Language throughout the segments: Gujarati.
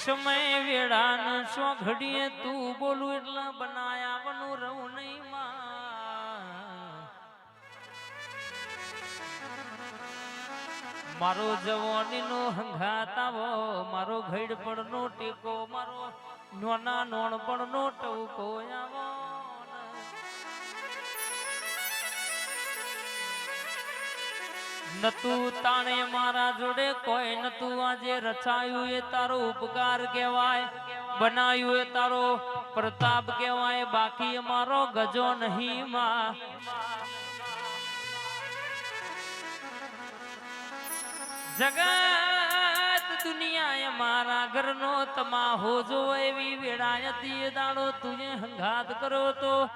સમય વેળાન સો ઘડીએ તું બોલું એટલા બનાયાવાનું રહું નહીં મારો જવાનીનો હંગાત આવો મારો ઘેડ પડનો ટેકો મારો નોના નોણપણનો ટવકો આવો નતું તાણે મારા જોડે કોઈ નતું આજે રચાયું એ તારો ઉપકાર કહેવાય બનાવ્યું એ તારો પ્રતાપ કહેવાય બાકી અમારો ગજો નહીં માં જગત દુનિયા મારા ઘરનો તમાહો જો એવી વેળાયતી દાડો તુએ હંગાત કરો તો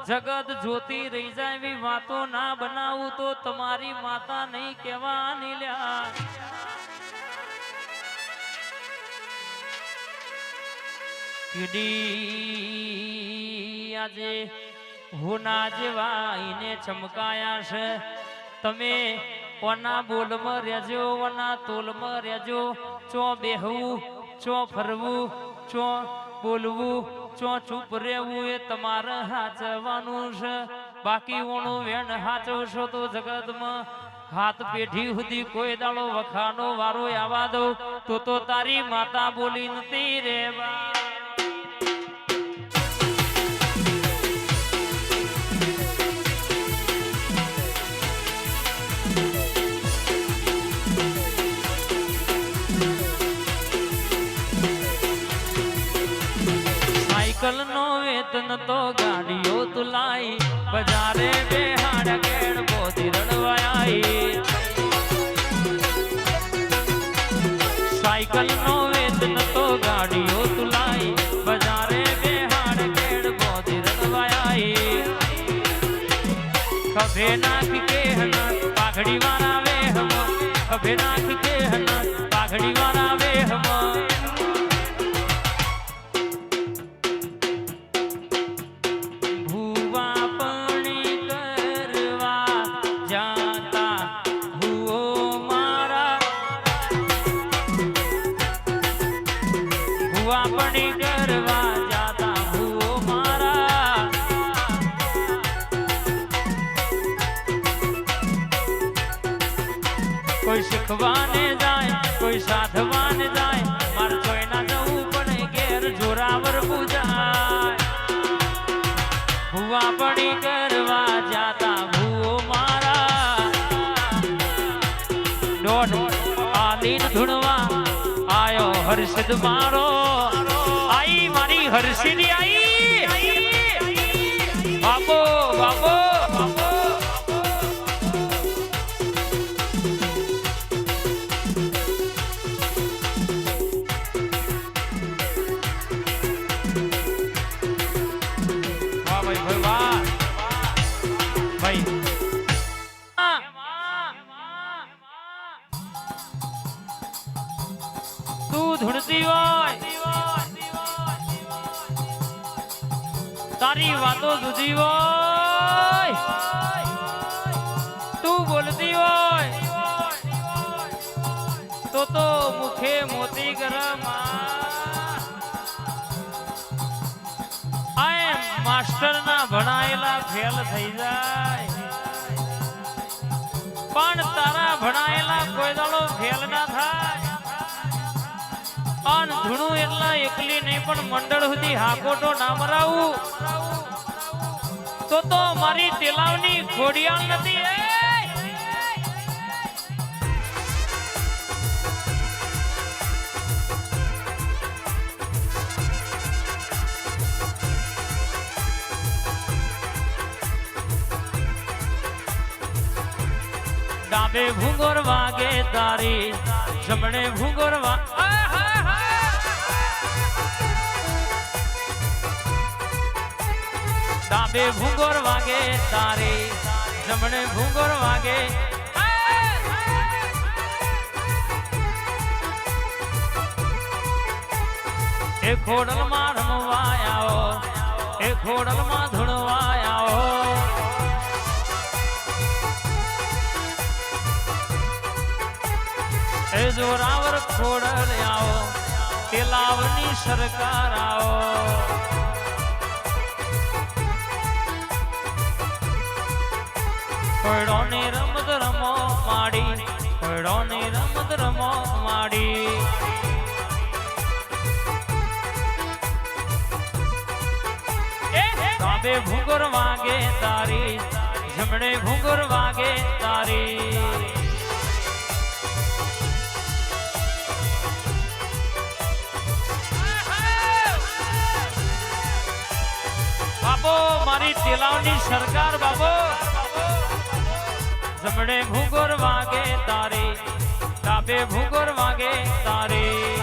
જગત જોતી રહી જાય એવી વાતો ના બનાવું તો તમારી માતા નહીં કહેવાની લ્યા કીડી આજે હોના જેવા એને ચમકાયા છે તમે ઓના બોલમાં રહેજો ઓના તોલમાં રહેજો ચો બેહવું ચો ફરવું ચો બોલવું ચો ચૂપ રહેવું એ તમારે હાચવાનું છે બાકી ઓનું વેણ હાચવશો તો જગતમાં હાથ પેઢી સુધી કોઈ દાડો વખાનો વારો આવા દો તો તારી માતા બોલી નથી રેવા સાયકલ નો વેતન તો ગાડીઓ તુલાઈ બજારે બેહાડ કેણ બોધી રડવાઈ સાયકલ નો વેતન તો ગાડીઓ તુલાઈ બજારે બેહાડ કેણ બોધી રડવાઈ કભે નાખ કે હન પાઘડી વાળા વેહમ કભે નાખ કે હન પાઘડી વાળા વેહમ કોઈ શીખવાને જાય કોઈ સાધવાને જાય માર જોઈ ના જવું પણ ઘેર જોરાવર પૂજાય ભુવા પડી કરવા જાતા ભૂવો મારા દોઢ આલીન ધૂણવા આયો હર્ષદ મારો આઈ મારી હર્ષિદી આઈ બાપો બાપો ધૂણતી હોય તારી વાતો જુદી હોય તું બોલતી હોય તો મુખે મોતી ગરમ આય માસ્ટર ના ભણાયેલા ફેલ થઈ જાય પણ તારા ભણાયેલા કોઈ દાડો ફેલ ના થાય અન ધૂણું એટલા એકલી નહીં પણ મંડળ સુધી હાકોટો ના મરાવું તો મારી તેલાવની ખોડિયાળ નથી ડાબે ભૂંગોર વાગે તારી જમણે ભૂંગોર ડાબે ભૂંગોર વાગે તારે જમણે ભૂંગોર વાગે એ ખોડલ માં રમવાયાઓ એ ખોડલ માં ધૂણવાયાઓ એ જોરાવર ખોડલ આવો તેલાવની સરકાર આવો કોયડોની રમત રમો માડી કોયડોની રમત રમો માડી ડાબે ભૂંગર વાગે તારી જમણે ભૂંગર વાગે તારી બાબો મારી તેલાવની સરકાર બાબો જમણે ભૂંગર વાગે તારી ડાબે ભૂંગર વાગે તારી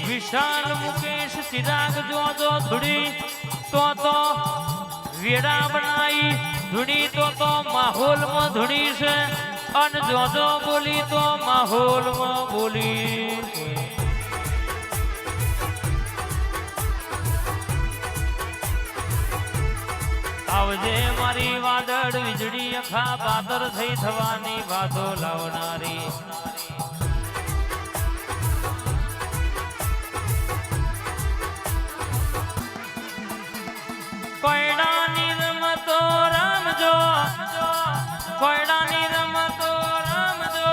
વિશાલ મુકેશ ચિરાગ જો ધૂડી તો વેડા બનાવી ધૂડી તો માહોલમાં ધૂડી છે અને જો બોલી તો માહોલમાં બોલી આવજે મારી વાદળ વીજળી અખા પાદર થઈ થવાની વાતો લાવનારી કોયડાની રમતો રમજો કોયડાની રમતો રમજો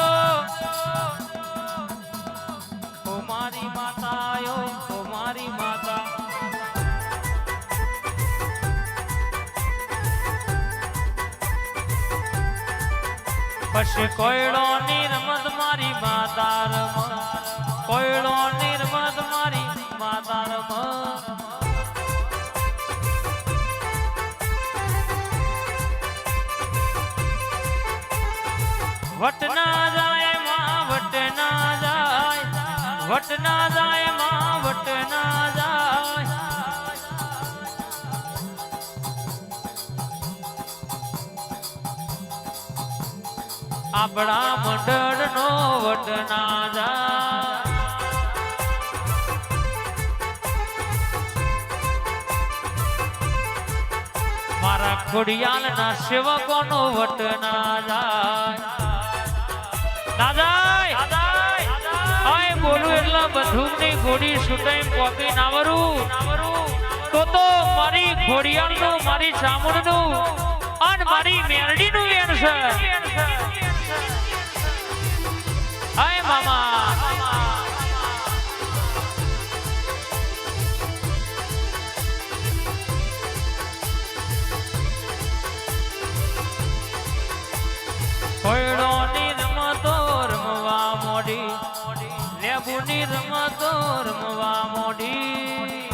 ઓ મારી માતાયો ઓ મારી માતા પછી કોયડોની રમત મારી માતા રમ કોયડોની રમત મારી માતા રમ વટ ના જાય માં વટ ના જાય વટ ના જાય માં વટ ના જાય આપણા મંડળ નો વટ ના જાય મારા ખોડિયાલ ના સેવકો નો વટ ના જાય બોલું એટલે બંદૂકની ગોળી છૂટાઈ પોકી નાવરું તો મારી ખોડિયાળ નું મારી ચામુંડ નું અને મારી મેરડી નું વેણ છે હાય મામા કોયડોની રમતો રમવા મોડી લેબુની રમતો રમવા મોડી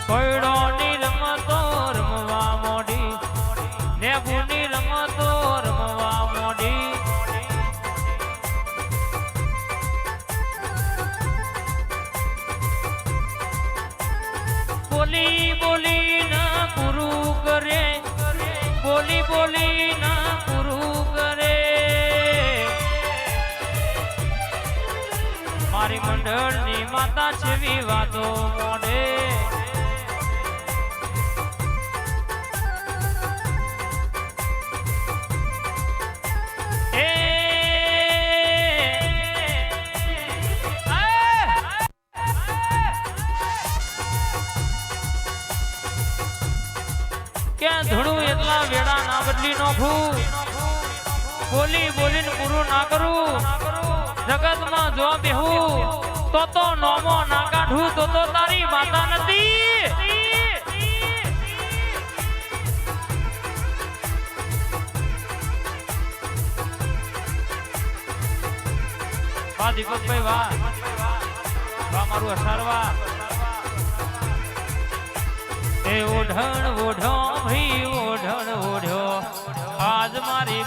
કોયડોની રમતો રમવા મોડી લેબુની રમતો રમવા મોડી બોલી બોલી ના પૂરું કરે બોલી બોલી ના પૂરું કરે મારી મંડળની માતા છેવી વાતો મોડે ક્યાં ધૂણું એટલા વેડા ના બદલી નોખું બોલી બોલીને પૂરું ના કરું જગતમાં જો બેહું તો નોમો ના કાઢું તો તારી માતા નથી વાહ દીપકભાઈ વાહ મારું અસારવા એ ઓઢણ ઓઢો ભાઈ ઓઢણ ઓઢ્યો આજ મારી